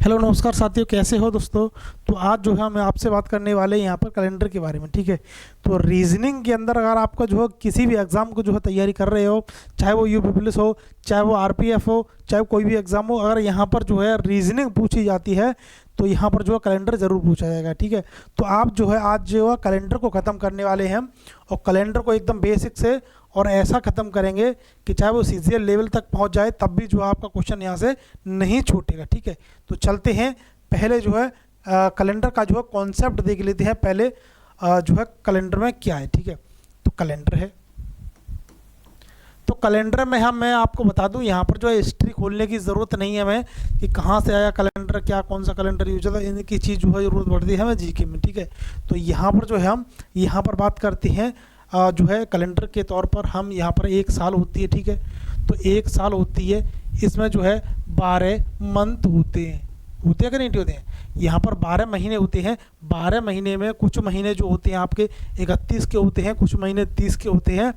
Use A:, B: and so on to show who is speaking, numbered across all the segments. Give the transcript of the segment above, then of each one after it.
A: Hello नमस्कार साथियों, कैसे हो दोस्तों। तो आज जो है हम आपसे बात करने वाले हैं यहाँ पर कैलेंडर के बारे में। ठीक है, तो रीजनिंग के अंदर अगर आपका जो है किसी भी एग्ज़ाम को जो है तैयारी कर रहे हो, चाहे वो यूपी पुलिस हो, चाहे वो आरपीएफ हो, चाहे कोई भी एग्ज़ाम हो, अगर यहाँ पर जो है रीजनिंग पूछी जाती है तो यहाँ पर जो है कैलेंडर ज़रूर पूछा जाएगा। ठीक है, तो आप जो है आज जो है कैलेंडर को ख़त्म करने वाले हैं और कैलेंडर को एकदम बेसिक से और ऐसा ख़त्म करेंगे कि चाहे वो सीजीएल लेवल तक पहुंच जाए तब भी जो है आपका क्वेश्चन यहाँ से नहीं छूटेगा। ठीक है, तो चलते हैं पहले जो है कैलेंडर का जो है कॉन्सेप्ट देख लेते हैं पहले। जो है कैलेंडर में क्या है। ठीक है, तो कैलेंडर है, तो कैलेंडर में मैं आपको बता दूं यहाँ पर जो है हिस्ट्री खोलने की ज़रूरत नहीं है हमें कि कहाँ से आया कैलेंडर, क्या कौन सा कैलेंडर यूज होता है, इनकी चीज़ जो है ज़रूरत पड़ती है हमें जीके में। ठीक है, तो यहाँ पर जो है हम यहाँ पर बात करते हैं जो है कैलेंडर के तौर पर हम यहाँ पर एक साल होती है। ठीक है, तो एक साल होती है, इसमें जो है 12 मंथ होते हैं कि नहीं होते हैं। यहाँ पर 12 महीने होते हैं। 12 महीने में कुछ महीने जो होते हैं आपके 31 के होते हैं, कुछ महीने 30 के होते हैं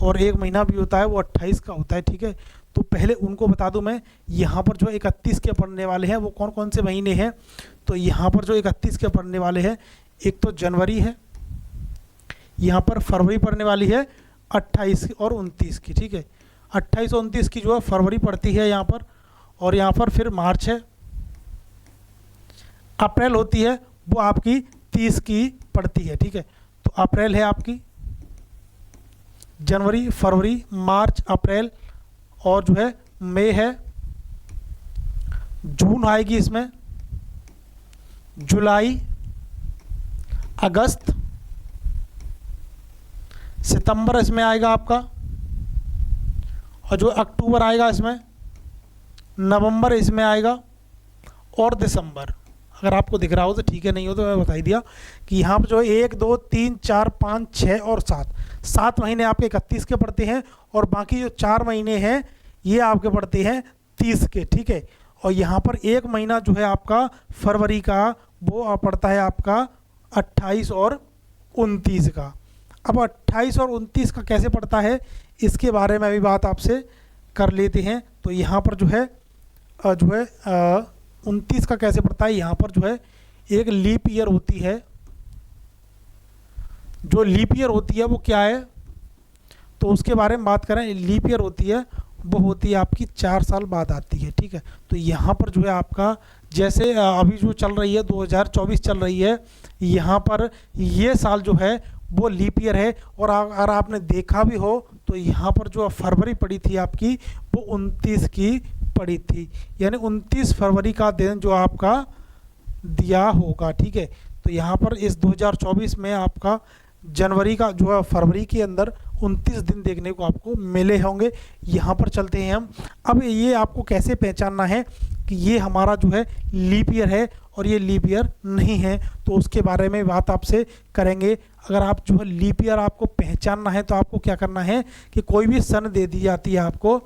A: और एक महीना भी होता है वो 28 का होता है। ठीक है, तो पहले उनको बता दूं मैं। यहाँ पर जो 31 के पढ़ने वाले हैं वो कौन कौन से महीने हैं, तो यहाँ पर जो 31 के पढ़ने वाले हैं, एक तो जनवरी है, यहाँ पर फरवरी पड़ने वाली है 28 और 29 की। ठीक है, 28 और 29 की जो है फरवरी पड़ती है यहाँ पर, और यहाँ पर फिर मार्च है, अप्रैल होती है वो आपकी 30 की पड़ती है। ठीक है, तो अप्रैल है आपकी, जनवरी, फरवरी, मार्च, अप्रैल, और जो है मई है, जून आएगी इसमें, जुलाई, अगस्त, सितंबर इसमें आएगा आपका, और जो अक्टूबर आएगा इसमें, नवंबर इसमें आएगा, और दिसंबर। अगर आपको दिख रहा हो तो ठीक है, नहीं हो तो मैं बता ही दिया कि यहाँ पर जो है 1 2 3 4 5 6 और 7 महीने आपके 31 के पड़ते हैं, और बाकी जो 4 महीने हैं ये आपके पड़ते हैं 30 के। ठीक है, और यहाँ पर एक महीना जो है आपका फरवरी का वो पड़ता है आपका 28 और 29 का। अब 28 और 29 का कैसे पड़ता है इसके बारे में भी बात आपसे कर लेते हैं। तो यहाँ पर जो है 29 का कैसे पड़ता है, यहाँ पर जो है एक लीप ईयर होती है। जो लीप ईयर होती है वो क्या है, तो उसके बारे में बात करें। लीप ईयर होती है वो होती है आपकी 4 साल बाद आती है। ठीक है, तो यहाँ पर जो है आपका जैसे अभी जो चल रही है 2024 चल रही है, यहाँ पर ये साल जो है वो लीप ईयर है। और अगर आपने देखा भी हो तो यहाँ पर जो फरवरी पड़ी थी आपकी वो 29 की पड़ी थी, यानी 29 फरवरी का दिन जो आपका दिया होगा। ठीक है, तो यहाँ पर इस 2024 में आपका जनवरी का जो है फरवरी के अंदर 29 दिन देखने को आपको मिले होंगे। यहाँ पर चलते हैं हम। अब ये आपको कैसे पहचानना है कि ये हमारा जो है लीप ईयर है और ये लीप ईयर नहीं है, तो उसके बारे में बात आपसे करेंगे। अगर आप जो है लीप ईयर आपको पहचानना है तो आपको क्या करना है कि कोई भी सन दे दी जाती है आपको,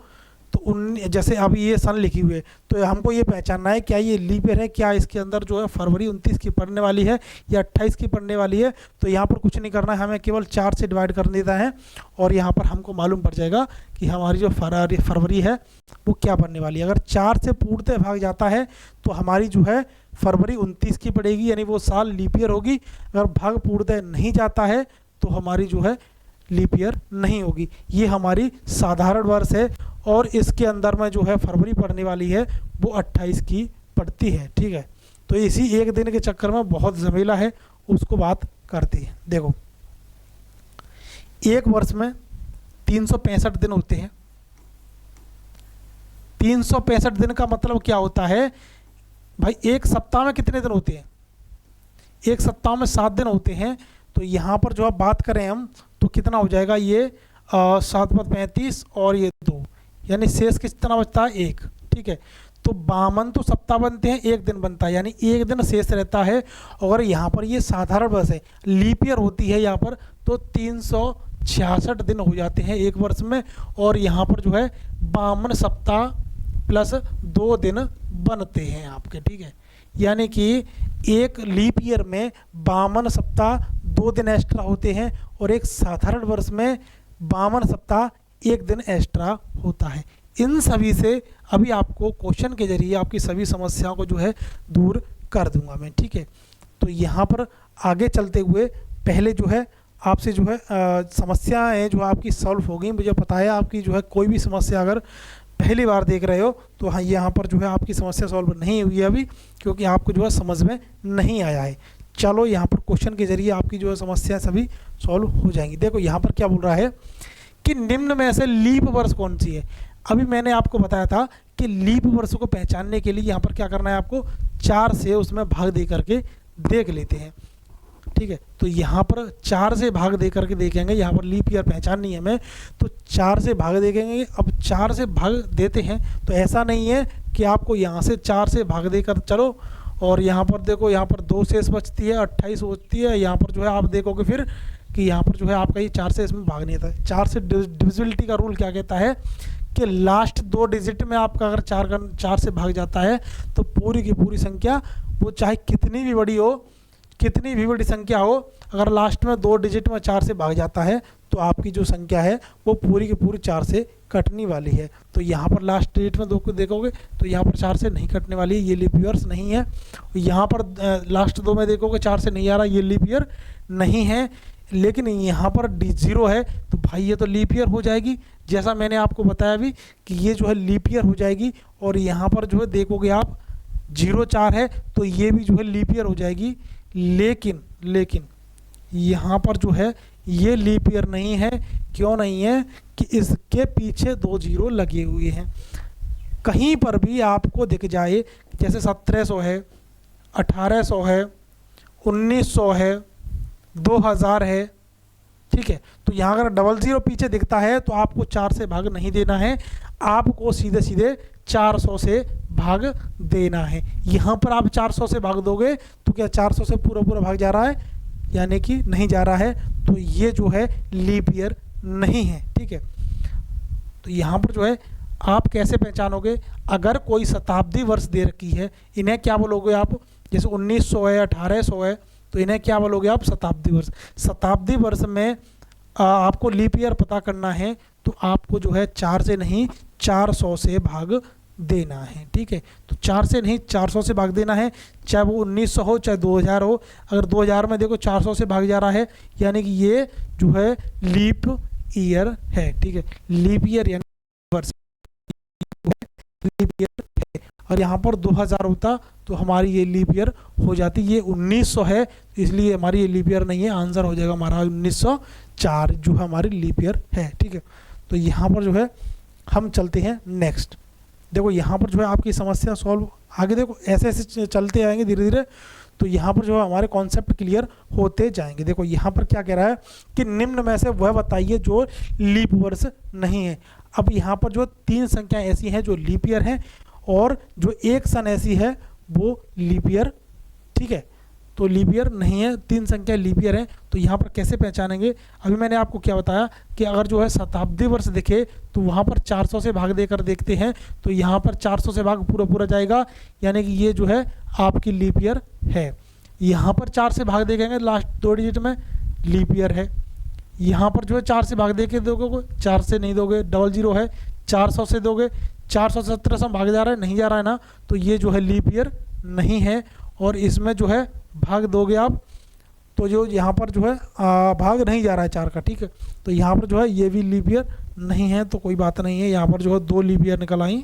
A: तो उन जैसे अब ये सन लिखी हुई है तो हमको ये पहचानना है क्या ये लीप ईयर है, क्या इसके अंदर जो है फरवरी 29 की पड़ने वाली है या 28 की पड़ने वाली है। तो यहाँ पर कुछ नहीं करना है, हमें केवल 4 से डिवाइड कर देता है और यहाँ पर हमको मालूम पड़ जाएगा कि हमारी जो फरवरी है वो क्या पड़ने वाली है। अगर 4 से पूर्णतः भाग जाता है तो हमारी जो है फरवरी 29 की पड़ेगी, यानी वो साल लीप ईयर होगी। अगर भाग पूर्णतः नहीं जाता है तो हमारी जो है लीप ईयर नहीं होगी। ये हमारी साधारण वर्ष है और इसके अंदर में जो है फरवरी पड़ने वाली है वो 28 की पड़ती है। ठीक है, तो इसी एक दिन के चक्कर में बहुत झमेला है, उसको बात करते हैं। देखो, एक वर्ष में 365 दिन होते हैं। 365 दिन का मतलब क्या होता है भाई, एक सप्ताह में कितने दिन होते हैं, एक सप्ताह में 7 दिन होते हैं। तो यहाँ पर जो आप बात करें हम तो कितना हो जाएगा, ये 7 × 35 और ये 2, यानी शेष कितना बचता है 1। ठीक है, तो 52 तो सप्ताह बनते हैं, एक दिन बनता है, यानी एक दिन शेष रहता है। और यहाँ पर ये साधारण वर्ष है, लीप ईयर होती है यहाँ पर, तो 366 दिन हो जाते हैं एक वर्ष में। और यहाँ पर जो है 52 सप्ताह प्लस 2 दिन बनते हैं आपके। ठीक है, यानी कि एक लीप ईयर में 52 सप्ताह 2 दिन एक्स्ट्रा होते हैं और एक साधारण वर्ष में 52 सप्ताह 1 दिन एक्स्ट्रा होता है। इन सभी से अभी आपको क्वेश्चन के जरिए आपकी सभी समस्याओं को जो है दूर कर दूंगा मैं, ठीक है। तो यहाँ पर आगे चलते हुए पहले जो है आपसे जो है समस्याएं जो आपकी सॉल्व हो गई। मुझे पता है आपकी जो है कोई भी समस्या अगर पहली बार देख रहे हो तो हाँ, यहाँ पर जो है आपकी समस्या सॉल्व नहीं हुई है अभी, क्योंकि आपको जो है समझ में नहीं आया है। चलो यहाँ पर क्वेश्चन के जरिए आपकी जो है समस्या सभी सॉल्व हो जाएंगी। देखो यहाँ पर क्या बोल रहा है कि निम्न में से लीप वर्ष कौन सी है। अभी मैंने आपको बताया था कि लीप वर्ष को पहचानने के लिए यहाँ पर क्या करना है, आपको 4 से उसमें भाग दे करके देख लेते हैं, ठीक है। तो यहाँ पर 4 से भाग दे करके देखेंगे, यहाँ पर लीप ईयर पहचाननी है हमें, तो 4 से भाग देखेंगे। अब 4 से भाग देते हैं तो ऐसा नहीं है कि आपको यहाँ से 4 से भाग देकर चलो और यहाँ पर देखो, यहाँ पर 2 शेष बचती है, 28 बचती है। यहाँ पर जो है आप देखोगे फिर कि यहाँ पर जो है आपका ये 4 से इसमें भाग नहीं आता है। 4 से डिविजिबिलिटी का रूल क्या कहता है कि लास्ट 2 डिजिट में आपका अगर 4 से भाग जाता है तो पूरी की पूरी संख्या, वो चाहे कितनी भी बड़ी हो, कितनी भी बड़ी संख्या हो, अगर लास्ट में 2 डिजिट में 4 से भाग जाता है तो आपकी जो संख्या है वो पूरी की पूरी 4 से कटने वाली है। तो यहाँ पर लास्ट डिजिट में 2 को देखोगे तो यहाँ पर 4 से नहीं कटने वाली है, ये लीप ईयर्स नहीं है। यहाँ पर लास्ट 2 में देखोगे 4 से नहीं आ रहा, ये लीप ईयर नहीं है। लेकिन यहाँ पर D0 है तो भाई ये तो लीप ईयर हो जाएगी, जैसा मैंने आपको बताया अभी कि ये जो है लीप ईयर हो जाएगी। और यहाँ पर जो है देखोगे आप 0-4 है तो ये भी जो है लीप ईयर हो जाएगी। लेकिन यहाँ पर जो है ये लीप ईयर नहीं है। क्यों नहीं है कि इसके पीछे 2 0 लगे हुए हैं। कहीं पर भी आपको दिख जाए जैसे 1700 है, 1800 है, 1900 है, 2000 है, ठीक है। तो यहाँ अगर 00 पीछे दिखता है तो आपको 4 से भाग नहीं देना है, आपको सीधे सीधे 400 से भाग देना है। यहाँ पर आप 400 से भाग दोगे तो क्या 400 से पूरा पूरा भाग जा रहा है, यानी कि नहीं जा रहा है, तो ये जो है लीप ईयर नहीं है, ठीक है। तो यहाँ पर जो है आप कैसे पहचानोगे, अगर कोई शताब्दी वर्ष दे रखी है, इन्हें क्या बोलोगे आप, जैसे 1900 है, 1800 है, तो इन्हें क्या बोलोगे आप, शताब्दी वर्ष। शताब्दी वर्ष में आपको लीप ईयर पता करना है तो आपको जो है 4 से नहीं 400 से भाग देना है, ठीक है। तो 4 से नहीं 400 से भाग देना है, चाहे वो 1900 हो चाहे 2000 हो। अगर 2000 में देखो 400 से भाग जा रहा है, यानी कि ये जो है लीप ईयर है, ठीक है। लीप ईयर यानी वर्ष, लीप ईयर है। और यहाँ पर 2000 होता तो हमारी ये लीप ईयर हो जाती। ये 1900 है इसलिए हमारी ये लीप ईयर नहीं है, आंसर हो जाएगा हमारा 1904 जो हमारी लीप ईयर है, ठीक है। तो यहाँ पर जो है हम चलते हैं नेक्स्ट। देखो यहाँ पर जो है आपकी समस्या सॉल्व, आगे देखो ऐसे ऐसे चलते आएंगे धीरे धीरे, तो यहाँ पर जो है हमारे कॉन्सेप्ट क्लियर होते जाएंगे। देखो यहाँ पर क्या कह रहा है कि निम्न में से वह बताइए जो लीप वर्ष नहीं है। अब यहाँ पर जो 3 संख्याएं ऐसी हैं जो लीप ईयर हैं और जो 1 सन ऐसी है वो लीप ईयर, ठीक है। तो लीप ईयर नहीं है, 3 संख्या लीप ईयर है। तो यहाँ पर कैसे पहचानेंगे, अभी मैंने आपको क्या बताया कि अगर जो है शताब्दी वर्ष दिखे तो वहाँ पर 400 से भाग देकर देखते हैं, तो यहाँ पर 400 से भाग पूरा पूरा जाएगा, यानी कि ये जो है आपकी लीप ईयर है। यहाँ पर 4 से भाग देखेंगे लास्ट 2 डिजिट में, लीप ईयर है। यहाँ पर जो है 4 से भाग दे के दोगे, 4 से नहीं दोगे, 00 है, 400 से दोगे, 400 से 1700 भाग जा रहा है, नहीं जा रहा है ना, तो ये जो है लीप ईयर नहीं है। और इसमें जो है भाग दोगे आप तो जो यहाँ पर जो है भाग नहीं जा रहा है 4 का, ठीक है। तो यहाँ पर जो है ये भी लीप ईयर नहीं है, तो कोई बात नहीं है। यहाँ पर जो है 2 लीप ईयर निकल आई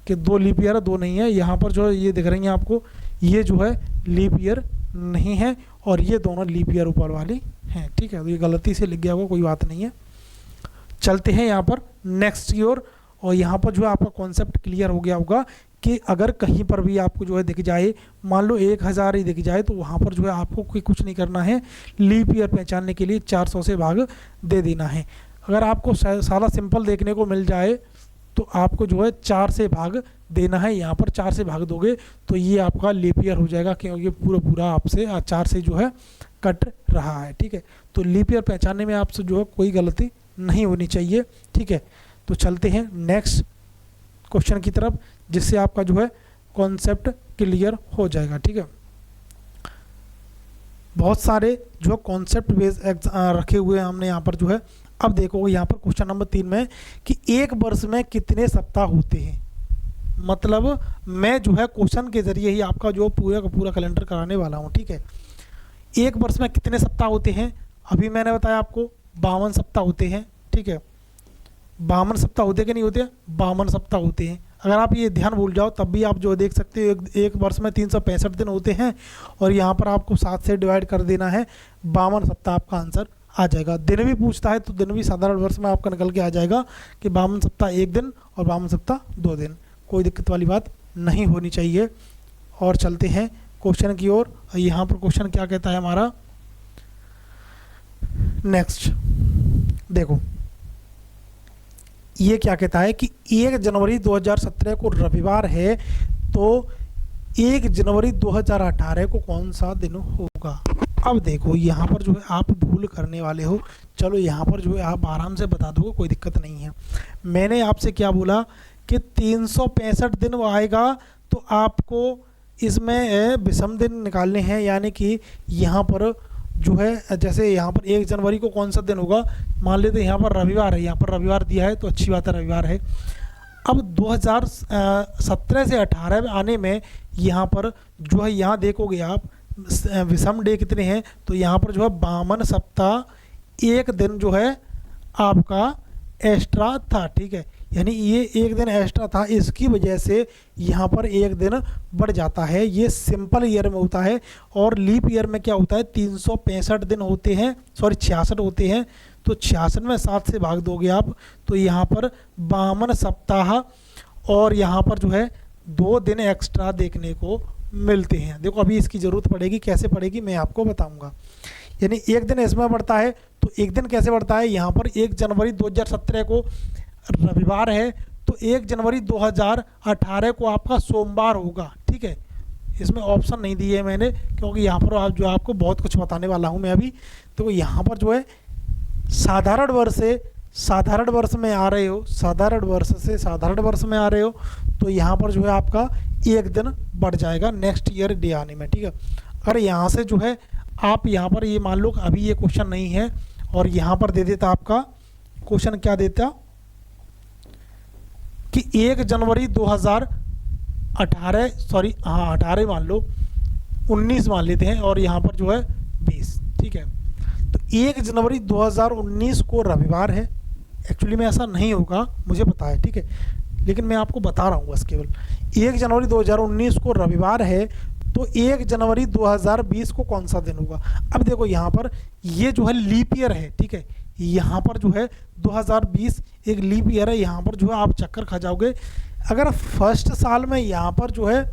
A: कि 2 लीप ईयर है, 2 नहीं है। यहाँ पर जो है ये दिख रही है आपको, ये जो है लीप ईयर नहीं है और ये दोनों लीप ईयर ऊपर वाली हैं, ठीक है। तो ये गलती से लिख गया होगा, कोई बात नहीं है। चलते हैं यहाँ पर नेक्स्ट की ओर। और यहाँ पर जो है आपका कॉन्सेप्ट क्लियर हो गया होगा कि अगर कहीं पर भी आपको जो है दिख जाए, मान लो 1000 ही दिख जाए, तो वहाँ पर जो है आपको कोई कुछ नहीं करना है, लीप ईयर पहचानने के लिए 400 से भाग दे देना है। अगर आपको सारा सिंपल देखने को मिल जाए तो आपको जो है 4 से भाग देना है। यहाँ पर 4 से भाग दोगे तो ये आपका लीप ईयर हो जाएगा, क्योंकि ये पूरा पूरा आपसे 4 से जो है कट रहा है, ठीक है। तो लीप ईयर पहचानने में आपसे जो है कोई गलती नहीं होनी चाहिए, ठीक है। तो चलते हैं नेक्स्ट क्वेश्चन की तरफ, जिससे आपका जो है कॉन्सेप्ट क्लियर हो जाएगा, ठीक है। बहुत सारे जो कॉन्सेप्ट बेस रखे हुए हैं हमने यहाँ पर जो है अब देखो यहाँ पर क्वेश्चन नंबर 3 में कि एक वर्ष में कितने सप्ताह होते हैं। मतलब मैं जो है क्वेश्चन के जरिए ही आपका जो पूरा का पूरा कैलेंडर कराने वाला हूँ, ठीक है। एक वर्ष में कितने सप्ताह होते हैं, अभी मैंने बताया आपको 52 सप्ताह होते हैं, ठीक है। 52 सप्ताह होते कि नहीं होते, 52 सप्ताह होते हैं। अगर आप ये ध्यान भूल जाओ तब भी आप जो देख सकते हो एक वर्ष में 365 दिन होते हैं और यहाँ पर आपको 7 से डिवाइड कर देना है, 52 सप्ताह आपका आंसर आ जाएगा। दिन भी पूछता है तो दिन भी साधारण वर्ष में आपका निकल के आ जाएगा कि 52 सप्ताह 1 दिन और 52 सप्ताह 2 दिन। कोई दिक्कत वाली बात नहीं होनी चाहिए। और चलते हैं क्वेश्चन की ओर। यहाँ पर क्वेश्चन क्या कहता है हमारा, नेक्स्ट देखो ये क्या कहता है कि 1 जनवरी 2017 को रविवार है तो 1 जनवरी 2018 को कौन सा दिन होगा। अब देखो यहाँ पर जो है आप भूल करने वाले हो, चलो यहाँ पर जो है आप आराम से बता दोगे, कोई दिक्कत नहीं है। मैंने आपसे क्या बोला कि 365 दिन वो आएगा तो आपको इसमें विषम दिन निकालने हैं, यानी कि यहाँ पर जो है जैसे यहाँ पर 1 जनवरी को कौन सा दिन होगा, मान लेते यहाँ पर रविवार है, यहाँ पर रविवार दिया है तो अच्छी बात है रविवार है। अब 2017 से 18 में आने में यहाँ पर जो है यहाँ देखोगे आप विषम डे कितने हैं, तो यहाँ पर जो है 52 सप्ताह 1 दिन जो है आपका एक्स्ट्रा था, ठीक है। यानी ये 1 दिन एक्स्ट्रा था, इसकी वजह से यहाँ पर 1 दिन बढ़ जाता है। ये सिंपल ईयर में होता है और लीप ईयर में क्या होता है 365 दिन होते हैं, सॉरी 66 होते हैं। तो 66 में 7 से भाग दोगे आप तो यहाँ पर 52 सप्ताह और यहाँ पर जो है 2 दिन एक्स्ट्रा देखने को मिलते हैं। देखो अभी इसकी ज़रूरत पड़ेगी, कैसे पड़ेगी मैं आपको बताऊँगा। यानी 1 दिन इसमें बढ़ता है तो 1 दिन कैसे बढ़ता है, यहाँ पर 1 जनवरी 2017 को रविवार है तो 1 जनवरी 2018 को आपका सोमवार होगा, ठीक है। इसमें ऑप्शन नहीं दिए मैंने क्योंकि यहाँ पर आप जो आपको बहुत कुछ बताने वाला हूँ मैं अभी। तो यहाँ पर जो है साधारण वर्ष से साधारण वर्ष में आ रहे हो, साधारण वर्ष से साधारण वर्ष में आ रहे हो तो यहाँ पर जो है आपका 1 दिन बढ़ जाएगा नेक्स्ट ईयर डे आने में, ठीक है। अगर यहाँ से जो है आप यहाँ पर ये मान लो अभी ये क्वेश्चन नहीं है और यहाँ पर दे देता आपका क्वेश्चन क्या देता कि 1 जनवरी 2018 सॉरी हाँ 18 मान लो, 19 मान लेते हैं और यहाँ पर जो है 20, ठीक है। तो 1 जनवरी 2019 को रविवार है, एक्चुअली में ऐसा नहीं होगा मुझे पता है, ठीक है, लेकिन मैं आपको बता रहा हूँ बस केवल। 1 जनवरी 2019 को रविवार है तो 1 जनवरी 2020 को कौन सा दिन होगा। अब देखो यहाँ पर ये जो है लीप ईयर है, ठीक है। यहाँ पर जो है 2020 एक लीप ईयर है, यहाँ पर जो है आप चक्कर खा जाओगे। अगर फर्स्ट साल में यहाँ पर जो है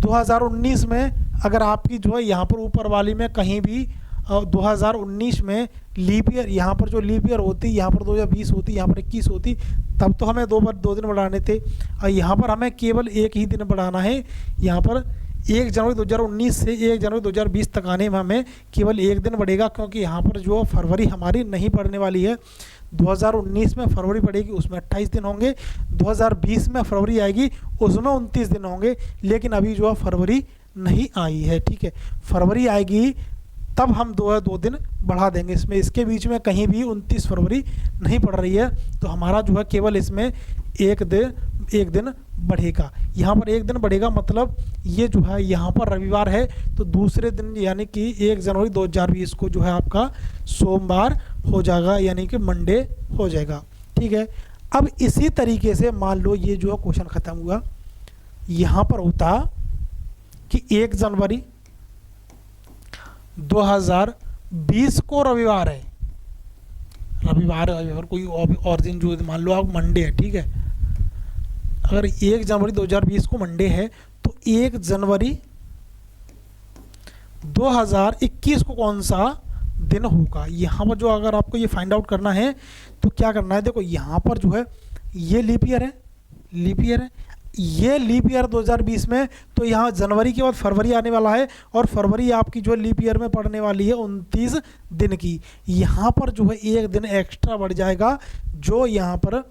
A: 2019 में अगर आपकी जो है यहाँ पर ऊपर वाली में कहीं भी 2019 में लीप ईयर, यहाँ पर जो लीप ईयर होती, यहाँ पर 2020 होती, यहाँ पर 21 होती, तब तो हमें 2 दिन बढ़ाने थे और यहाँ पर हमें केवल 1 ही दिन बढ़ाना है। यहाँ पर 1 जनवरी 2019 से 1 जनवरी 2020 तक आने में हमें केवल 1 दिन बढ़ेगा क्योंकि यहाँ पर जो फरवरी हमारी नहीं पड़ने वाली है। 2019 में फरवरी पड़ेगी उसमें 28 दिन होंगे, 2020 में फरवरी आएगी उसमें 29 दिन होंगे, लेकिन अभी जो है फरवरी नहीं आई है, ठीक है। फरवरी आएगी तब हम 2 दिन बढ़ा देंगे इसमें। इसके बीच में कहीं भी 29 फरवरी नहीं पड़ रही है तो हमारा जो है केवल इसमें 1 दिन बढ़ेगा। यहाँ पर 1 दिन बढ़ेगा मतलब ये जो है यहाँ पर रविवार है तो दूसरे दिन यानी कि 1 जनवरी 2020 को जो है आपका सोमवार हो जाएगा, यानी कि मंडे हो जाएगा, ठीक है। अब इसी तरीके से मान लो ये जो है क्वेश्चन ख़त्म हुआ। यहाँ पर होता कि 1 जनवरी 2020 को रविवार है, रविवार कोई और दिन जो मान लो आप मंडे है, ठीक है। अगर 1 जनवरी 2020 को मंडे है तो 1 जनवरी 2021 को कौन सा दिन होगा। यहाँ पर जो अगर आपको ये फाइंड आउट करना है तो क्या करना है, देखो यहाँ पर जो है ये लीप ईयर है, लीप ईयर है, ये लीप ईयर 2020 में तो यहाँ जनवरी के बाद फरवरी आने वाला है और फरवरी आपकी जो है लीप ईयर में पड़ने वाली है 29 दिन की। यहाँ पर जो है 1 दिन एक्स्ट्रा बढ़ जाएगा, जो यहाँ पर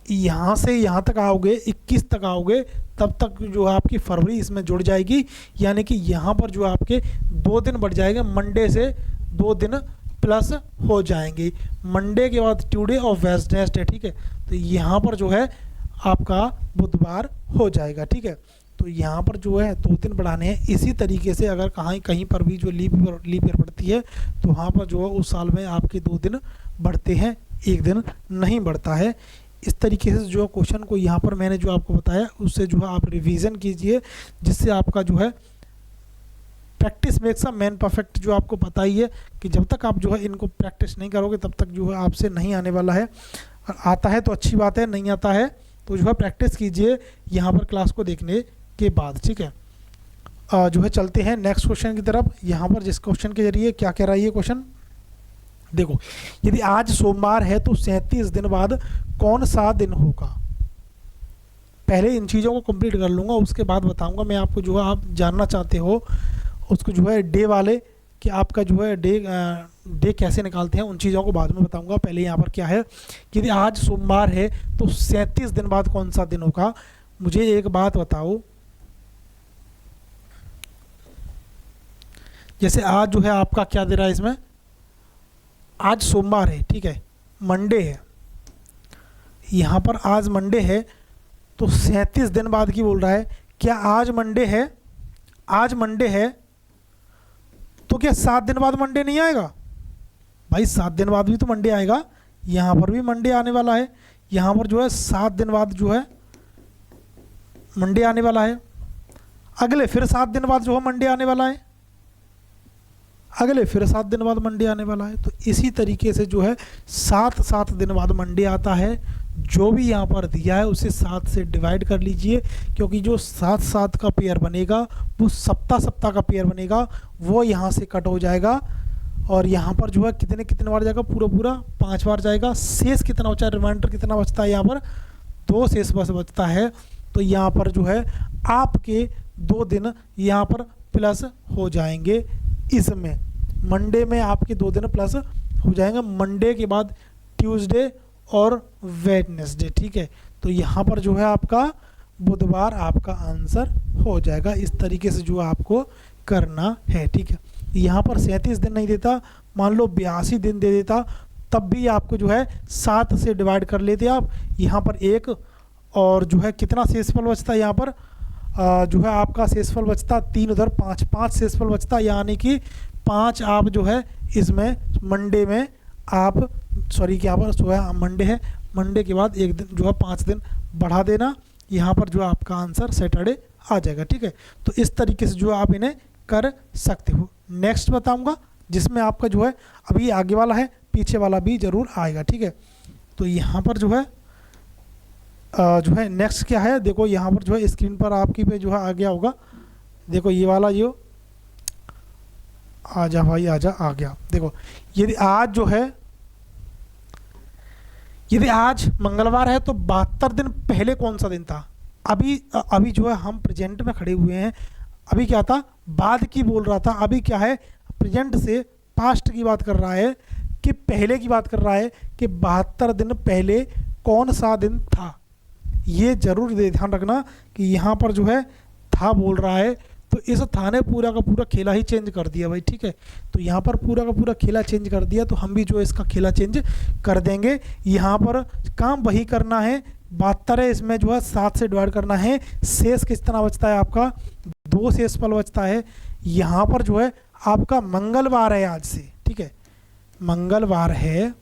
A: यहाँ से यहाँ तक आओगे 21 तक आओगे तब तक जो है आपकी फरवरी इसमें जुड़ जाएगी, यानी कि यहाँ पर जो आपके 2 दिन बढ़ जाएंगे, मंडे से 2 दिन प्लस हो जाएंगे। मंडे के बाद ट्यूसडे और वेडनेसडे, ठीक है, तो यहाँ पर जो है आपका बुधवार हो जाएगा, ठीक है। तो यहाँ पर जो है 2 दिन बढ़ाने हैं। इसी तरीके से अगर कहीं पर भी जो लीप ईयर पड़ती है तो वहाँ पर जो है उस साल में आपके 2 दिन बढ़ते हैं, 1 दिन नहीं बढ़ता है। इस तरीके से जो क्वेश्चन को यहाँ पर मैंने जो आपको बताया उससे जो है आप रिवीजन कीजिए, जिससे आपका जो है practice makes a man perfect, जो आपको पता ही है कि जब तक आप जो है इनको प्रैक्टिस नहीं करोगे तब तक जो है आपसे नहीं आने वाला है। आता है तो अच्छी बात है, नहीं आता है तो जो है प्रैक्टिस कीजिए यहाँ पर क्लास को देखने के बाद, ठीक है। जो है चलते हैं नेक्स्ट क्वेश्चन की तरफ। यहाँ पर जिस क्वेश्चन के जरिए क्या कह रहा है ये क्वेश्चन, देखो, यदि आज सोमवार है तो 37 दिन बाद कौन सा दिन होगा। पहले इन चीज़ों को कंप्लीट कर लूँगा, उसके बाद बताऊँगा मैं आपको। जो है आप जानना चाहते हो उसको जो है डे वाले कि आपका जो है डे कैसे निकालते हैं, उन चीज़ों को बाद में बताऊंगा। पहले यहाँ पर क्या है कि यदि आज सोमवार है तो 37 दिन बाद कौन सा दिन होगा। मुझे एक बात बताओ, जैसे आज जो है आपका क्या दे रहा है इसमें, आज सोमवार है, ठीक है, मंडे है, यहाँ पर आज मंडे है तो 37 दिन बाद की बोल रहा है। क्या आज मंडे है, आज मंडे है तो क्या 7 दिन बाद मंडे नहीं आएगा भाई? 7 दिन बाद भी तो मंडे आएगा, यहाँ पर भी मंडे आने वाला है, यहाँ पर जो है 7 दिन बाद जो है मंडे आने वाला है, अगले फिर 7 दिन बाद जो है मंडे आने वाला है, अगले फिर 7 दिन बाद मंडे आने वाला है। तो इसी तरीके से जो है 7 दिन बाद मंडे आता है। जो भी यहाँ पर दिया है उसे 7 से डिवाइड कर लीजिए, क्योंकि जो 7 का पेयर बनेगा वो सप्ताह का पेयर बनेगा, वो यहाँ से कट हो जाएगा और यहाँ पर जो है कितने बार जाएगा, पूरा 5 बार जाएगा। शेष कितना बचा है, रिमाइंडर कितना बचता है, यहाँ पर 2 शेष बस बचता है। तो यहाँ पर जो है आपके 2 दिन यहाँ पर प्लस हो जाएंगे। इसमें मंडे में आपके 2 दिन प्लस हो जाएंगे, मंडे के बाद ट्यूसडे और वेडनेसडे, ठीक है। तो यहाँ पर जो है आपका बुधवार आपका आंसर हो जाएगा। इस तरीके से जो आपको करना है, ठीक है। यहाँ पर 37 दिन नहीं देता, मान लो 82 दिन दे देता, तब भी आपको जो है 7 से डिवाइड कर लेते आप। यहाँ पर 1 और जो है कितना शेषफल बचता है, यहाँ पर जो है आपका शेषफल बचता 3, उधर 5 शेषफल बचता, यानी कि 5 आप जो है इसमें मंडे में आप यहाँ पर जो है मंडे है, मंडे के बाद 1 दिन जो है 5 दिन बढ़ा देना, यहाँ पर जो आपका आंसर सैटरडे आ जाएगा, ठीक है। तो इस तरीके से जो आप इन्हें कर सकते हो। नेक्स्ट बताऊंगा जिसमें आपका जो है अभी आगे वाला है, पीछे वाला भी ज़रूर आएगा, ठीक है। तो यहाँ पर जो है नेक्स्ट क्या है, देखो यहाँ पर जो है स्क्रीन पर आपकी पे जो है आ गया होगा, देखो ये वाला जो आजा भाई आजा, आ गया। देखो यदि आज मंगलवार है तो 72 दिन पहले कौन सा दिन था। अभी जो है हम प्रेजेंट में खड़े हुए हैं, अभी क्या था, बाद की बोल रहा था, अभी क्या है, प्रेजेंट से पास्ट की बात कर रहा है कि पहले की बात कर रहा है कि 72 दिन पहले कौन सा दिन था। ये जरूर ध्यान रखना कि यहाँ पर जो है था बोल रहा है, तो इस था ने पूरा का पूरा खेला ही चेंज कर दिया भाई, ठीक है। तो यहाँ पर पूरा का पूरा खेला चेंज कर दिया, तो हम भी जो है इसका खेला चेंज कर देंगे। यहाँ पर काम वही करना है, 72 है, इसमें जो है 7 से डिवाइड करना है। शेष कितना बचता है आपका, 2 शेषफल बचता है। यहाँ पर जो है आपका मंगलवार है आज से, ठीक है, मंगलवार है।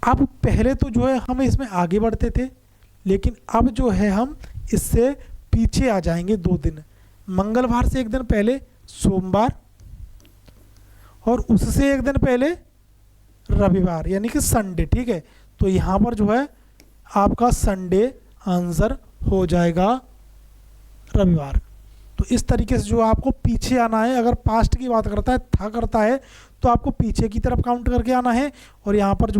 A: अब पहले तो जो है हम इसमें आगे बढ़ते थे, लेकिन अब जो है हम इससे पीछे आ जाएंगे 2 दिन। मंगलवार से 1 दिन पहले सोमवार और उससे 1 दिन पहले रविवार, यानी कि संडे, ठीक है। तो यहाँ पर जो है आपका संडे आंसर हो जाएगा रविवार। तो इस तरीके से जो आपको पीछे आना है, अगर पास्ट की बात करता है तो आपको पीछे की तरफ काउंट करके आना है, और यहाँ पर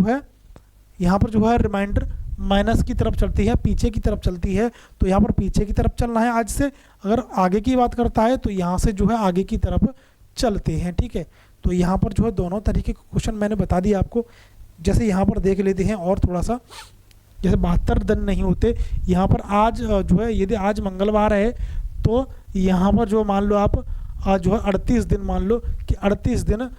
A: जो है रिमाइंडर माइनस की तरफ चलती है, पीछे की तरफ चलती है, तो यहाँ पर पीछे की तरफ चलना है आज से। अगर आगे की बात करता है तो यहाँ से जो है आगे की तरफ चलते हैं, ठीक है। तो यहाँ पर जो है दोनों तरीके के क्वेश्चन मैंने बता दिया आपको। जैसे यहाँ पर देख लेते हैं और थोड़ा सा, जैसे 72 दिन नहीं होते, यहाँ पर आज जो है यदि आज मंगलवार है तो यहाँ पर जो मान लो आप आज जो है 38 दिन, मान लो कि 38 दिन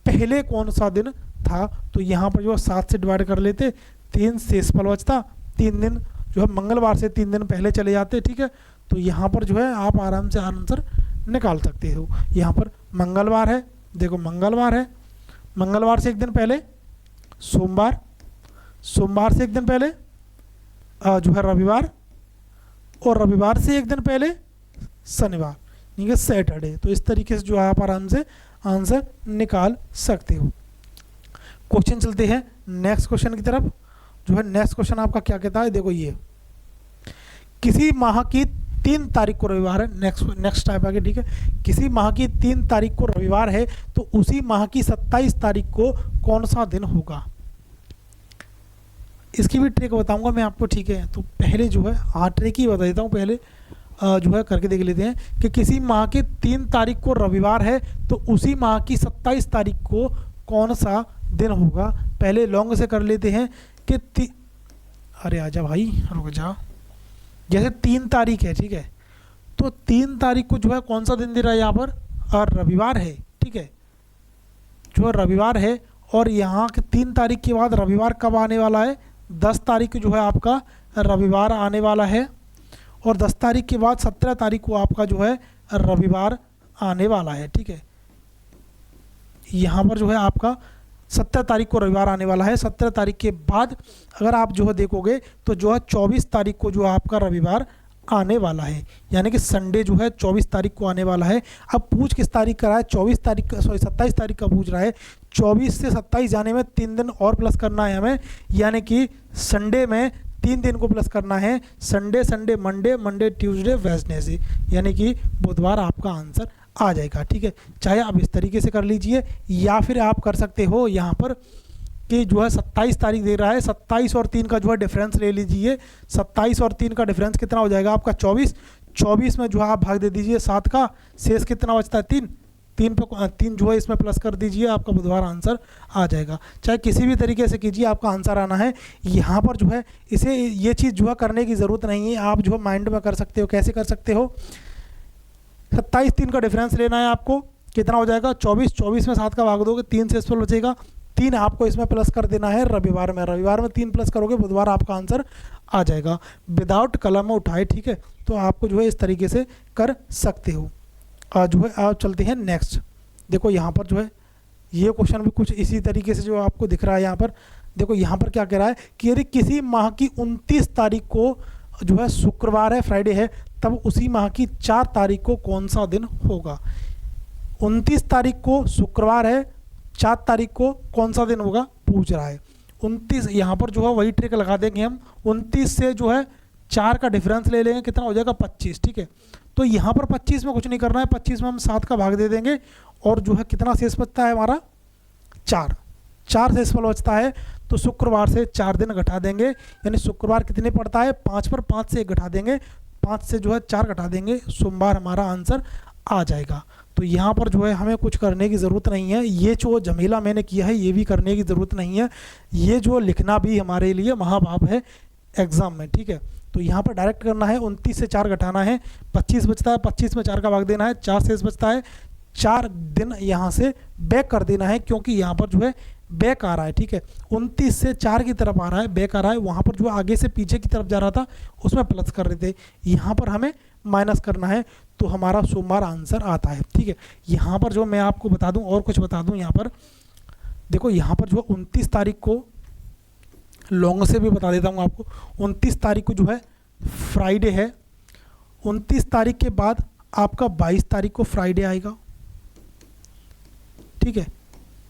A: पहले कौन सा दिन था, तो यहाँ पर जो है 7 से डिवाइड कर लेते, 3 शेषफल बचता, 3 दिन जो है मंगलवार से 3 दिन पहले चले जाते, ठीक है। तो यहाँ पर जो है आप आराम से आंसर निकाल सकते हो। यहाँ पर मंगलवार है, देखो मंगलवार है, मंगलवार से एक दिन पहले सोमवार, सोमवार से एक दिन पहले जो है रविवार, और रविवार से एक दिन पहले शनिवार, ठीक है, सैटरडे। तो इस तरीके से जो है आप आराम से आंसर निकाल सकते हो। क्वेश्चन चलते हैं नेक्स्ट क्वेश्चन की तरफ। जो है नेक्स्ट क्वेश्चन आपका क्या कहता है, देखो ये किसी माह की 3 तारीख को रविवार है, नेक्स्ट टाइप आगे, ठीक है। किसी माह की 3 तारीख को रविवार है तो उसी माह की 27 तारीख को कौन सा दिन होगा। इसकी भी ट्रिक बताऊंगा मैं आपको, ठीक है। तो पहले जो है ट्रिक ही बता देता हूँ, पहले जो है करके देख लेते हैं कि किसी माह के 3 तारीख को रविवार है तो उसी माह की 27 तारीख को कौन सा दिन होगा। पहले लॉन्ग से कर लेते हैं कि अरे आजा भाई रुक जा, जैसे 3 तारीख है, ठीक है, तो 3 तारीख को जो है कौन सा दिन दे रहा है यहाँ पर, और रविवार है, ठीक है, जो रविवार है। और यहाँ के 3 तारीख के बाद रविवार कब आने वाला है, 10 तारीख को जो है आपका रविवार आने वाला है, और 10 तारीख के बाद 17 तारीख को आपका जो है रविवार आने वाला है, ठीक है। यहाँ पर जो है आपका 17 तारीख को रविवार आने वाला है। 17 तारीख के बाद अगर आप जो है देखोगे तो जो है 24 तारीख को जो है आपका रविवार आने वाला है, यानी कि संडे जो है 24 तारीख को आने वाला है। अब पूछ किस तारीख का रहा है, 24 तारीख का, सॉरी 27 तारीख का पूछ रहा है। 24 से 27 जाने में 3 दिन और प्लस करना है हमें, यानी कि संडे में 3 दिन को प्लस करना है, Sunday Sunday Monday, Monday Tuesday Wednesday, यानी कि बुधवार आपका आंसर आ जाएगा, ठीक है। चाहे आप इस तरीके से कर लीजिए या फिर आप कर सकते हो यहाँ पर कि जो है 27 तारीख दे रहा है, 27 और 3 का जो है डिफरेंस ले लीजिए। 27 और 3 का डिफरेंस कितना हो जाएगा आपका 24, 24 में जो है आप भाग दे दीजिए 7 का, शेष कितना बचता है 3, 3 जो है इसमें प्लस कर दीजिए, आपका बुधवार आंसर आ जाएगा। चाहे किसी भी तरीके से कीजिए, आपका आंसर आना है। यहाँ पर जो है इसे ये चीज़ जो है करने की ज़रूरत नहीं है, आप जो है माइंड में कर सकते हो। कैसे कर सकते हो, 27 3 का डिफरेंस लेना है आपको, कितना हो जाएगा 24, 24 में 7 का भाग दोगे 3 से इसमें बचेगा, 3 आपको इसमें प्लस कर देना है रविवार में, रविवार में 3 प्लस करोगे बुधवार आपका आंसर आ जाएगा, विदाउट कलम उठाए, ठीक है। तो आपको जो है इस तरीके से कर सकते हो। जो है आप चलते हैं नेक्स्ट। देखो यहाँ पर जो है ये क्वेश्चन भी कुछ इसी तरीके से जो आपको दिख रहा है। यहाँ पर देखो यहाँ पर क्या कह रहा है कि यदि किसी माह की 29 तारीख को जो है शुक्रवार है, फ्राइडे है, तब उसी माह की 4 तारीख को कौन सा दिन होगा। 29 तारीख को शुक्रवार है, 4 तारीख को कौन सा दिन होगा पूछ रहा है। 29 यहाँ पर जो है वही ट्रिक लगा देंगे हम, 29 से जो है 4 का डिफरेंस ले लेंगे, कितना हो जाएगा 25, ठीक है। तो यहाँ पर 25 में कुछ नहीं करना है, 25 में हम 7 का भाग दे देंगे, और जो है कितना शेष बचता है हमारा 4 शेषफल बचता है। तो शुक्रवार से 4 दिन घटा देंगे, यानी शुक्रवार कितने पड़ता है 5 पर, 5 से 1 घटा देंगे, 5 से जो है 4 घटा देंगे, सोमवार हमारा आंसर आ जाएगा। तो यहाँ पर जो है हमें कुछ करने की ज़रूरत नहीं है, ये जो झमेला मैंने किया है ये भी करने की ज़रूरत नहीं है, ये जो लिखना भी हमारे लिए महापाप है एग्ज़ाम में, ठीक है। तो यहाँ पर डायरेक्ट करना है, 29 से 4 घटाना है, 25 बचता है, 25 में 4 का भाग देना है, 4 शेष बचता है, 4 दिन यहाँ से बैक कर देना है, क्योंकि यहाँ पर जो है बैक आ रहा है, ठीक है। 29 से 4 की तरफ आ रहा है, बैक आ रहा है, वहाँ पर जो आगे से पीछे की तरफ जा रहा था उसमें प्लस कर रहे थे, यहाँ पर हमें माइनस करना है, तो हमारा सोमवार आंसर आता है, ठीक है। यहाँ पर जो मैं आपको बता दूँ और कुछ बता दूँ, यहाँ पर देखो यहाँ पर जो 29 तारीख को लॉन्ग से भी बता देता हूँ आपको, 29 तारीख को जो है फ्राइडे है, 29 तारीख के बाद आपका 22 तारीख को फ्राइडे आएगा, ठीक है।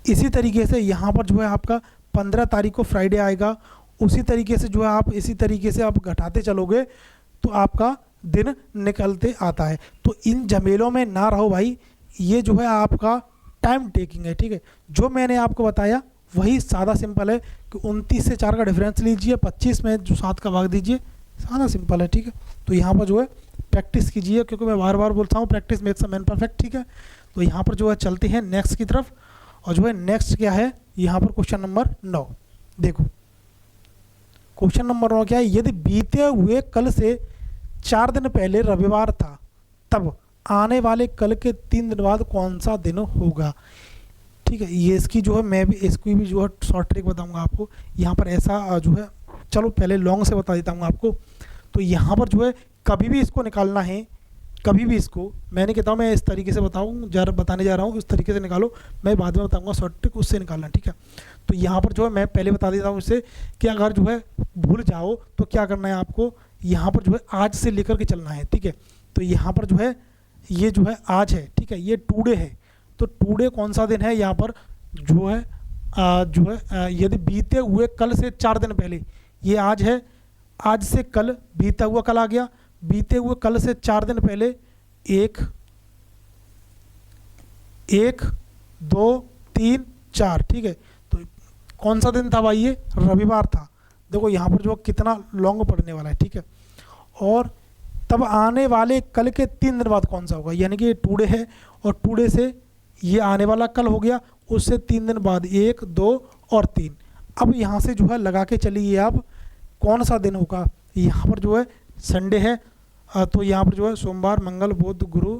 A: इसी तरीके से यहाँ पर जो है आपका 15 तारीख को फ्राइडे आएगा, उसी तरीके से जो है आप इसी तरीके से आप घटाते चलोगे तो आपका दिन निकलते आता है। तो इन झमेलों में ना रहो भाई, ये जो है आपका टाइम टेकिंग है, ठीक है। जो मैंने आपको बताया वही सादा सिंपल है कि 29 से 4 का डिफरेंस लीजिए, 25 में जो 7 का भाग दीजिए, सादा सिंपल है, ठीक है। तो यहाँ पर जो है प्रैक्टिस कीजिए, क्योंकि मैं बार बार बोलता हूँ practice makes a man perfect, ठीक है। तो यहाँ पर जो है चलते हैं नेक्स्ट की तरफ, और जो है नेक्स्ट क्या है यहाँ पर क्वेश्चन नंबर 9। देखो क्वेश्चन नंबर 9 क्या है, यदि बीते हुए कल से 4 दिन पहले रविवार था तब आने वाले कल के 3 दिन बाद कौन सा दिन होगा। ठीक है। ये इसकी जो है मैं भी इसकी भी जो है शॉर्ट ट्रिक बताऊंगा आपको। यहाँ पर ऐसा जो है, चलो पहले लॉन्ग से बता देता हूँ आपको। तो यहाँ पर जो है कभी भी इसको निकालना है, कभी भी इसको मैंने कहता हूँ मैं इस तरीके से बताने जा रहा हूँ, इस तरीके से निकालो, मैं बाद में बताऊँगा शॉर्ट ट्रिक, उससे निकालना, ठीक है। तो यहाँ पर जो है मैं पहले बता देता हूँ इससे कि अगर जो है भूल जाओ तो क्या करना है आपको, यहाँ पर जो है आज से लेकर के चलना है, ठीक है। तो यहाँ पर जो है ये जो है आज है, ठीक है, ये टुडे है। तो टुडे कौन सा दिन है, यहाँ पर जो है यदि बीते हुए कल से 4 दिन पहले, ये आज है, आज से कल, बीता हुआ कल आ गया, बीते हुए कल से 4 दिन पहले 1 2 3 4, ठीक है। तो कौन सा दिन था भाई, ये रविवार था। देखो यहाँ पर जो कितना लॉन्ग पड़ने वाला है, ठीक है। और तब आने वाले कल के 3 दिन बाद कौन सा होगा, यानी कि टुडे है और टुडे से ये आने वाला कल हो गया, उससे 3 दिन बाद 1 2 और 3। अब यहाँ से जो है लगा के चलिए आप कौन सा दिन होगा। यहाँ पर जो है संडे है, तो यहाँ पर जो है सोमवार मंगल बुध गुरु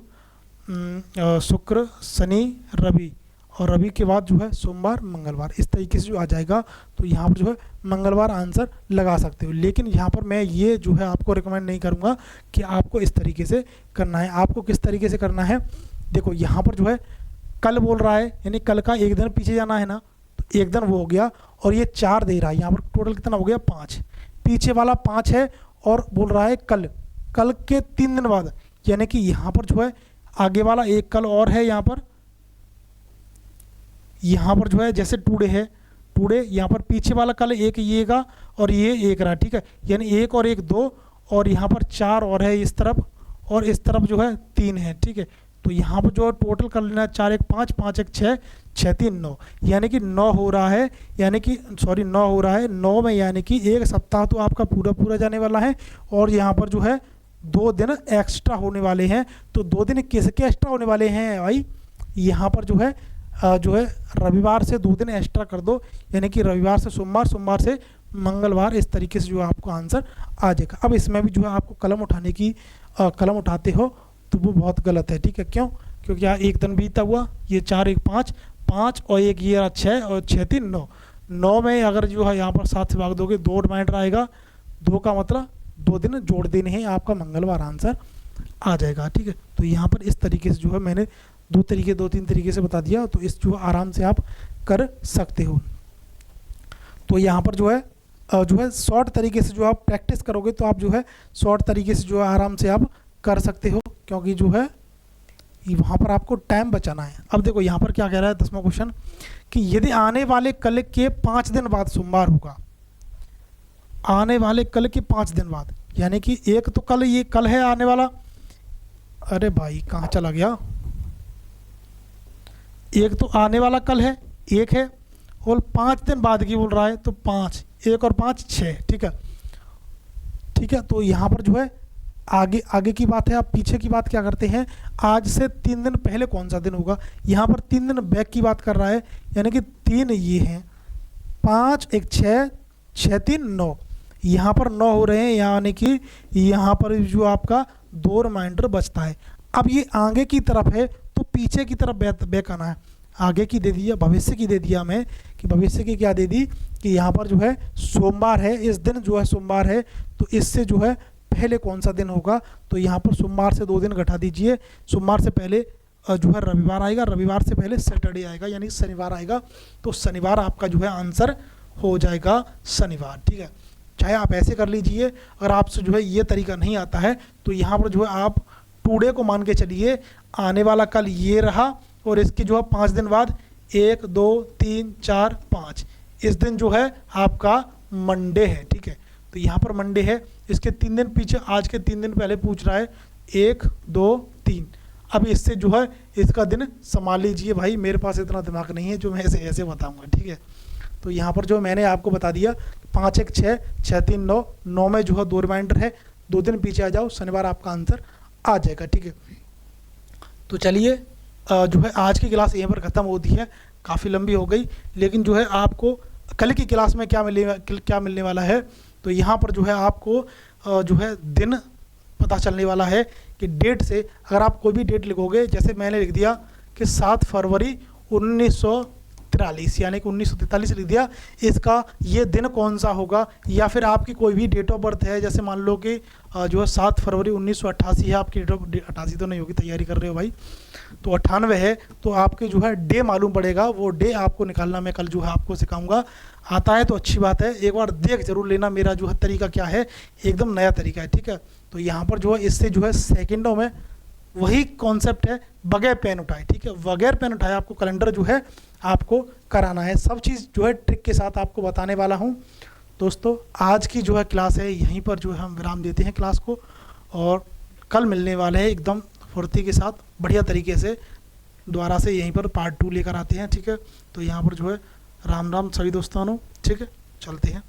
A: शुक्र शनि रवि, और रवि के बाद जो है सोमवार मंगलवार, इस तरीके से जो आ जाएगा। तो यहाँ पर जो है मंगलवार आंसर लगा सकते हो। लेकिन यहाँ पर मैं ये जो है आपको रिकमेंड नहीं करूँगा कि आपको इस तरीके से करना है। आपको किस तरीके से करना है, देखो यहाँ पर जो है कल बोल रहा है, यानी कल का 1 दिन पीछे जाना है ना, तो 1 दिन वो हो गया, और ये 4 दे रहा है, यहाँ पर टोटल कितना हो गया 5, पीछे वाला 5 है, और बोल रहा है कल के 3 दिन बाद, यानी कि यहाँ पर जो है आगे वाला एक कल और है, यहाँ पर जो है जैसे टुडे है, टुडे यहाँ पर पीछे वाला कल एक येगा और ये 1 रहा, ठीक है, यानी 1 और 1 2, और यहाँ पर 4 और है इस तरफ, और इस तरफ जो है 3 है, ठीक है। तो यहाँ पर जो है टोटल कर लेना है 4 1 5 5 1 6 6 3 9, यानी कि 9 हो रहा है, यानी कि 9 हो रहा है 9 में, यानी कि 1 सप्ताह तो आपका पूरा जाने वाला है, और यहाँ पर जो है 2 दिन एक्स्ट्रा होने वाले हैं। तो 2 दिन किसके एक्स्ट्रा होने वाले हैं भाई, यहाँ पर जो है रविवार से 2 दिन एक्स्ट्रा कर दो, यानी कि रविवार से सोमवार, सोमवार से मंगलवार, इस तरीके से जो आपको आंसर आ जाएगा। अब इसमें भी जो है आपको कलम उठाते हो तो वो बहुत गलत है, ठीक है। क्यों, क्योंकि यहाँ 1 दिन बीता हुआ, ये 4 1 5 5 और 1 ये 6 और 6 3 9, 9 में अगर जो है यहाँ पर 7 से भाग दोगे 2 रिमाइंडर आएगा, 2 का मतलब 2 दिन जोड़ देने हैं, आपका मंगलवार आंसर आ जाएगा, ठीक है। तो यहाँ पर इस तरीके से जो है मैंने 2-3 तरीके से बता दिया, तो इस जो आराम से आप कर सकते हो। तो यहाँ पर जो है शॉर्ट तरीके से जो आप प्रैक्टिस करोगे तो आप जो है शॉर्ट तरीके से जो है आराम से आप कर सकते हो, क्योंकि जो है वहाँ पर आपको टाइम बचाना है। अब देखो यहाँ पर क्या कह रहा है 10वां क्वेश्चन, कि यदि आने वाले कल के 5 दिन बाद सोमवार होगा, आने वाले कल के 5 दिन बाद, यानी कि एक तो कल, ये कल है आने वाला, अरे भाई कहाँ चला गया, एक तो आने वाला कल है, एक है, और 5 दिन बाद की बोल रहा है, तो 5 1 और 5 6, ठीक है, ठीक है। तो यहाँ पर जो है आगे की बात है, आप पीछे की बात क्या करते हैं, आज से 3 दिन पहले कौन सा दिन होगा, यहाँ पर 3 दिन बैक की बात कर रहा है, यानी कि 3 ये हैं, 5 1 6 6 3 9, यहाँ पर 9 हो रहे हैं, यानी कि यहाँ पर जो आपका 2 रिमाइंडर बचता है। अब ये आगे की तरफ है तो पीछे की तरफ बैक आना है, आगे की दे दिया, भविष्य की दे दिया मैं, कि भविष्य की क्या दे दी, कि यहाँ पर जो है सोमवार है, इस दिन जो है सोमवार है, तो इससे जो है पहले कौन सा दिन होगा, तो यहाँ पर सोमवार से 2 दिन घटा दीजिए, सोमवार से पहले जो है रविवार आएगा, रविवार से पहले सैटरडे आएगा, यानी शनिवार आएगा, तो शनिवार आपका जो है आंसर हो जाएगा शनिवार, ठीक है। चाहे आप ऐसे कर लीजिए, अगर आपसे जो है ये तरीका नहीं आता है तो यहाँ पर जो है आप टुडे को मान के चलिए, आने वाला कल ये रहा, और इसके जो है 5 दिन बाद 1 2 3 4 5, इस दिन जो है आपका मंडे है, ठीक है। तो यहाँ पर मंडे है, इसके 3 दिन पीछे, आज के 3 दिन पहले पूछ रहा है 1 2 3। अब इससे जो है इसका दिन संभाल लीजिए भाई, मेरे पास इतना दिमाग नहीं है जो मैं ऐसे बताऊंगा, ठीक है। तो यहाँ पर जो मैंने आपको बता दिया 5 1 6 6 3 9, 9 में जो है 2 रिमाइंडर है, 2 दिन पीछे आ जाओ, शनिवार आपका आंसर आ जाएगा, ठीक है। तो चलिए जो है आज की क्लास यहीं पर ख़त्म होती है, काफ़ी लंबी हो गई, लेकिन जो है आपको कल की क्लास में क्या मिलने वाला है, तो यहाँ पर जो है आपको जो है दिन पता चलने वाला है, कि डेट से अगर आप कोई भी डेट लिखोगे, जैसे मैंने लिख दिया कि 7 फरवरी 1943, यानी कि 1943 लिख दिया। इसका ये दिन कौन सा होगा, या फिर आपकी कोई भी डेट ऑफ बर्थ है, जैसे मान लो कि जो है 7 फरवरी 1988 है आपकी डेट ऑफ, 88 तो नहीं होगी, तैयारी कर रहे हो भाई, तो 98 है, तो आपके जो है डे मालूम पड़ेगा, वो डे आपको निकालना मैं कल जो है आपको सिखाऊंगा। आता है तो अच्छी बात है, एक बार देख जरूर लेना मेरा जो है तरीका क्या है, एकदम नया तरीका है, ठीक है। तो यहाँ पर जो है इससे जो है सेकेंडों में वही कॉन्सेप्ट है, बगैर पेन उठाए, ठीक है, बगैर पेन उठाए आपको कैलेंडर जो है आपको कराना है। सब चीज़ जो है ट्रिक के साथ आपको बताने वाला हूँ। दोस्तों आज की जो है क्लास है यहीं पर जो है हम विराम देते हैं क्लास को, और कल मिलने वाले हैं एकदम फुर्ती के साथ बढ़िया तरीके से, दोबारा से यहीं पर पार्ट 2 लेकर आते हैं, ठीक है। तो यहाँ पर जो है राम राम सभी दोस्तों, ठीक है, चलते हैं।